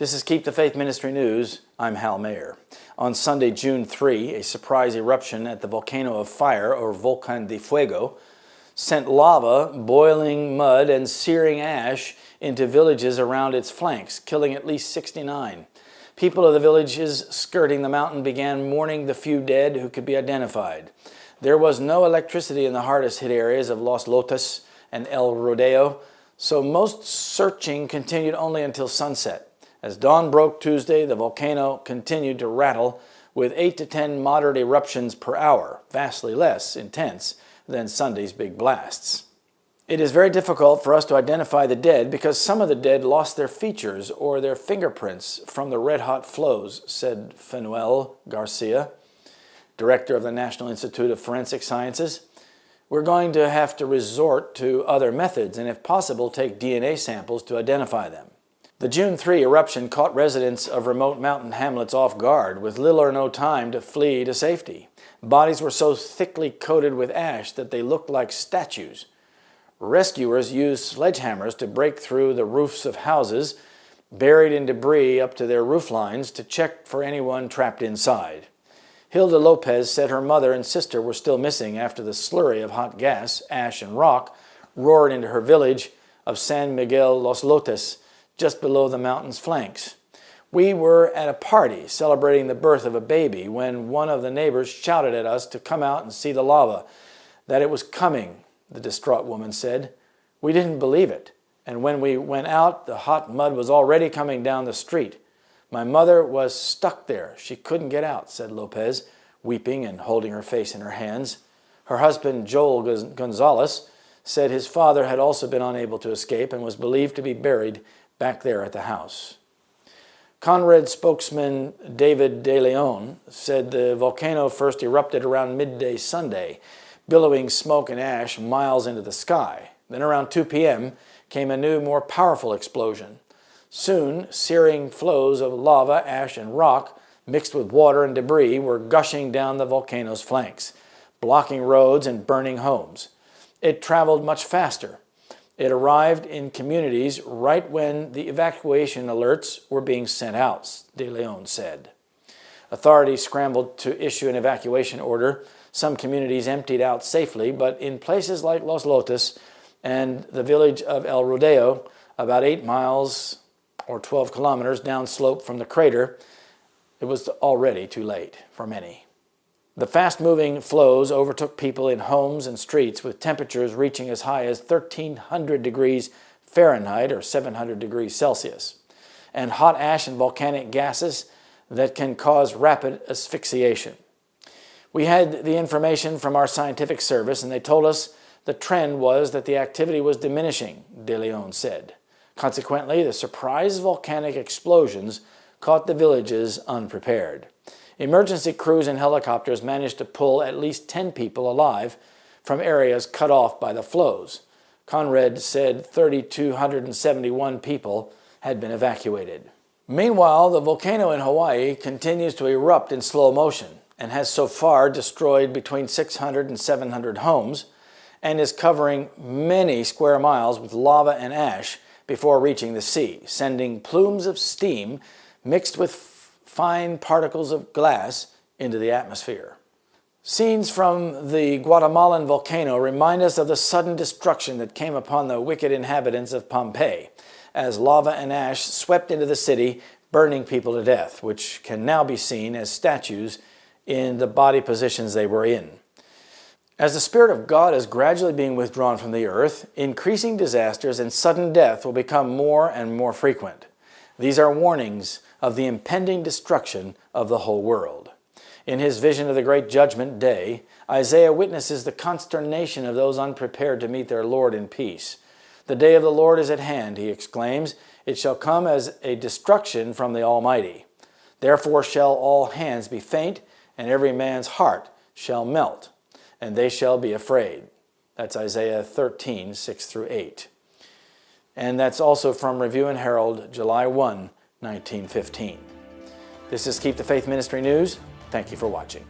This is Keep the Faith Ministry News. I'm Hal Mayer. On Sunday, June 3, a surprise eruption at the Volcano of Fire, or Volcán de Fuego, sent lava, boiling mud, and searing ash into villages around its flanks, killing at least 69. People of the villages skirting the mountain began mourning the few dead who could be identified. There was no electricity in the hardest hit areas of Los Lotos and El Rodeo, so most searching continued only until sunset. As dawn broke Tuesday, the volcano continued to rattle with 8 to 10 moderate eruptions per hour, vastly less intense than Sunday's big blasts. It is very difficult for us to identify the dead because some of the dead lost their features or their fingerprints from the red-hot flows, said Fanuel Garcia, director of the National Institute of Forensic Sciences. We're going to have to resort to other methods and, if possible, take DNA samples to identify them. The June 3 eruption caught residents of remote mountain hamlets off guard with little or no time to flee to safety. Bodies were so thickly coated with ash that they looked like statues. Rescuers used sledgehammers to break through the roofs of houses, buried in debris up to their roof lines, to check for anyone trapped inside. Hilda Lopez said her mother and sister were still missing after the slurry of hot gas, ash, and rock roared into her village of San Miguel Los Lotes, just below the mountain's flanks. We were at a party celebrating the birth of a baby when one of the neighbors shouted at us to come out and see the lava, that it was coming, the distraught woman said. We didn't believe it, and when we went out, the hot mud was already coming down the street. My mother was stuck there. She couldn't get out, said Lopez, weeping and holding her face in her hands. Her husband, Joel Gonzalez, said his father had also been unable to escape and was believed to be buried back there at the house. Conrad spokesman David De Leon said the volcano first erupted around midday Sunday, billowing smoke and ash miles into the sky. Then around 2 p.m. came a new, more powerful explosion. Soon, searing flows of lava, ash, and rock, mixed with water and debris, were gushing down the volcano's flanks, blocking roads and burning homes. It traveled much faster. It arrived in communities right when the evacuation alerts were being sent out, De Leon said. Authorities scrambled to issue an evacuation order. Some communities emptied out safely, but in places like Los Lotos and the village of El Rodeo, about 8 miles or 12 kilometers downslope from the crater, it was already too late for many. The fast-moving flows overtook people in homes and streets with temperatures reaching as high as 1,300 degrees Fahrenheit or 700 degrees Celsius, and hot ash and volcanic gases that can cause rapid asphyxiation. We had the information from our scientific service, and they told us the trend was that the activity was diminishing, De Leon said. Consequently, the surprise volcanic explosions caught the villages unprepared. Emergency crews and helicopters managed to pull at least 10 people alive from areas cut off by the flows. Conrad said 3,271 people had been evacuated. Meanwhile, the volcano in Hawaii continues to erupt in slow motion and has so far destroyed between 600 and 700 homes and is covering many square miles with lava and ash before reaching the sea, sending plumes of steam mixed with fine particles of glass into the atmosphere. Scenes from the Guatemalan volcano remind us of the sudden destruction that came upon the wicked inhabitants of Pompeii as lava and ash swept into the city, burning people to death, which can now be seen as statues in the body positions they were in. As the Spirit of God is gradually being withdrawn from the earth, increasing disasters and sudden death will become more and more frequent. These are warnings of the impending destruction of the whole world. In his vision of the great judgment day, Isaiah witnesses the consternation of those unprepared to meet their Lord in peace. The day of the Lord is at hand, he exclaims. It shall come as a destruction from the Almighty. Therefore shall all hands be faint, and every man's heart shall melt, and they shall be afraid. That's Isaiah 13, 6-8. And that's also from Review and Herald, July 1, 1915. This is Keep the Faith Ministry News. Thank you for watching.